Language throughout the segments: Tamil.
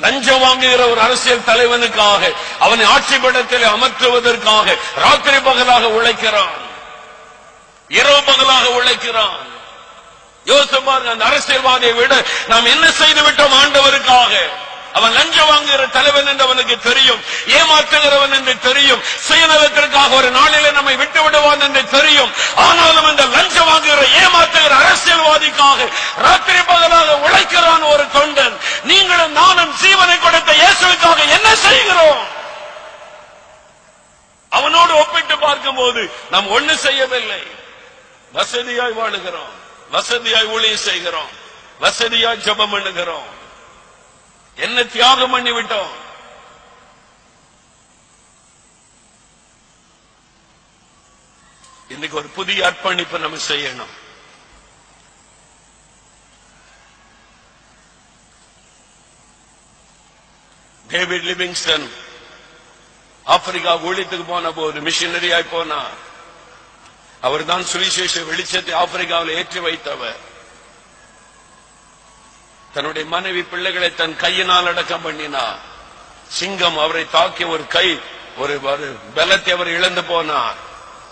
லஞ்சம் வாங்குகிற ஒரு அரசியல் தலைவனுக்காக அவனை ஆட்சி பீடத்தில் அமர்த்துவதற்காக ராத்திரி பகலாக உழைக்கிறான், இரவு பகலாக உழைக்கிறான். யோசித்து பாருங்க, அந்த அரசியல்வாதியை விட நாம் என்ன செய்து விட்டோம் ஆண்டவருக்காக. அவன் லஞ்சம் வாங்குகிற தலைவன் என்று அவனுக்கு தெரியும், ஏமாற்றுகிறவன் என்று தெரியும், சுயநலத்திற்காக ஒரு நாளிலே நம்மை விட்டு விடுவான் என்று தெரியும். ஆனாலும் இந்த லஞ்சம் வாங்குகிற ஏமாற்றுகிற அரசியல்வாதிக்காக ராத்திரி பகலாக உழைக்கிறான் ஒரு தொண்டன். நீங்களும் நானும் ஜீவனை கொடுத்த இயேசுவுக்காக என்ன செய்கிறோம்? அவனோடு ஒப்பிட்டு பார்க்கும் போது நாம் ஒண்ணு செய்யவில்லை. வசதியாய் வாழுகிறோம், வசதியாய் ஊழியம் செய்கிறோம், வசதியாய் ஜெபம் பண்ணுகிறோம். என்ன தியாகம் பண்ணி விட்டோம்? இன்னைக்கு ஒரு புதிய அர்ப்பணிப்பு நம்ம செய்யணும். டேவிட் லிவிங்ஸ்டன் ஆப்பிரிக்கா ஊழியத்துக்கு போன போது மிஷனரியாய் போனார். அவர் தான் சுவிசேஷ வெளிச்சத்தை ஆப்பிரிக்காவில் ஏற்றி வைத்தவர். தன்னுடைய மனைவி பிள்ளைகளை தன் கையினால் அடக்கம் பண்ணினார். சிங்கம் அவரை தாக்கிய ஒரு கை, ஒரு பலத்தை அவர் இழந்து போனார்.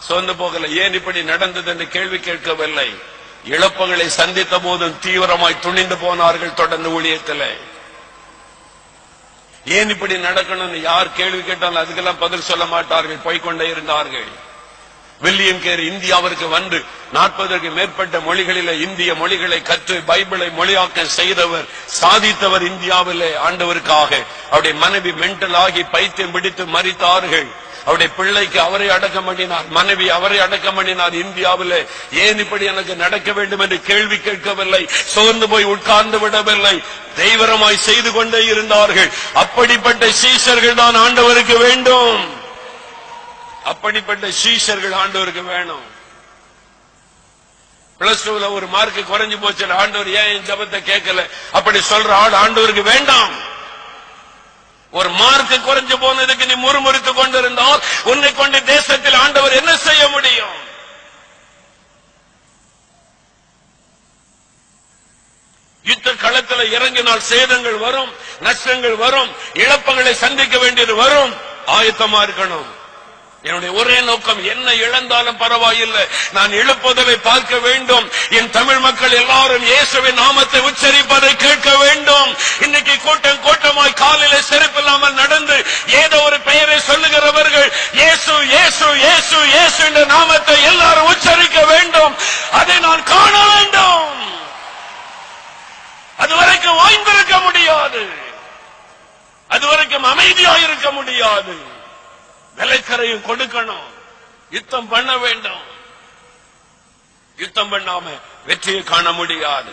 சொந்து போகல. ஏன் இப்படி நடந்தது என்று கேள்வி கேட்கவில்லை. இழப்புகளை சந்தித்த போதும் தீவிரமாய் துணிந்து போனார்கள் தொடர்ந்து ஊழியத்தில். ஏன் இப்படி நடக்கணும்னு யார் கேள்வி கேட்டாலும் அதுக்கெல்லாம் பதில் சொல்ல மாட்டார்கள், போய்கொண்டே இருந்தார்கள். வில்லியம் கேரி இந்தியாவிற்கு வந்து 40க்கு மேற்பட்ட மொழிகளில் இந்திய மொழிகளை கற்று பைபிளை மொழியாக்கம் செய்தவர், சாதித்தவர் இந்தியாவிலே ஆண்டவருக்காக. அவருடைய மனைவி மென்டல் ஆகி பைத்தியம் பிடித்து மரித்தார்கள். அவருடைய பிள்ளைக்கு அவரை அடக்கம் பண்ணினார், மனைவி அவரை அடக்கம் பண்ணினார் இந்தியாவிலே. ஏன் இப்படி எனக்கு நடக்க வேண்டும் என்று கேள்வி கேட்கவில்லை, சோர்ந்து போய் உட்கார்ந்து விடவில்லை, தெய்வரமாய் செய்து கொண்டே இருந்தார்கள். அப்படிப்பட்ட சீஷர்கள் தான் ஆண்டவருக்கு வேண்டும். அப்படிப்பட்ட சீஷர்கள் ஆண்டவருக்கு வேணும். பிளஸ் 2ல ஒரு மார்க் குறைஞ்சு போச்சு, ஆண்டவர் ஏன் என் ஜெபத்தை கேட்கல அப்படி சொல்ற ஆள் ஆண்டவருக்கு வேண்டாம். ஒரு மார்க் குறைஞ்சு போனதுக்கு நீ முறுமுறுத்து கொண்டிருந்தால் உன்னை கொண்டு தேசத்தில் ஆண்டவர் என்ன செய்ய முடியும்? யுத்த களத்தில் இறங்கினால் சேதங்கள் வரும், நஷ்டங்கள் வரும், இழப்புகளை சந்திக்க வேண்டியது வரும். ஆயத்தமா இருக்கணும். என்னுடைய ஒரே நோக்கம், என்ன இழந்தாலும் பரவாயில்லை, நான் எழுப்புதலை பார்க்க வேண்டும். என் தமிழ் மக்கள் எல்லாரும் இயேசுவின் நாமத்தை உச்சரிப்பதை கேட்க வேண்டும். இன்னைக்கு கூட்டம் கூட்டமாய் காலிலே செருப்பில்லாமல் நடந்து ஏதோ ஒரு பெயரை சொல்லுகிறவர்கள் இயேசு இயேசு இயேசு இயேசு என்ற நாமத்தை எல்லாரும் உச்சரிக்க வேண்டும். அதை நான் காண வேண்டும். அதுவரைக்கும் ஓய்ந்திருக்க முடியாது, அதுவரைக்கும் அமைதியாக இருக்க முடியாது. விலைக்கரையும் கொடுக்கணும், யுத்தம் பண்ண வேண்டும். யுத்தம் பண்ணாம வெற்றியை காண முடியாது.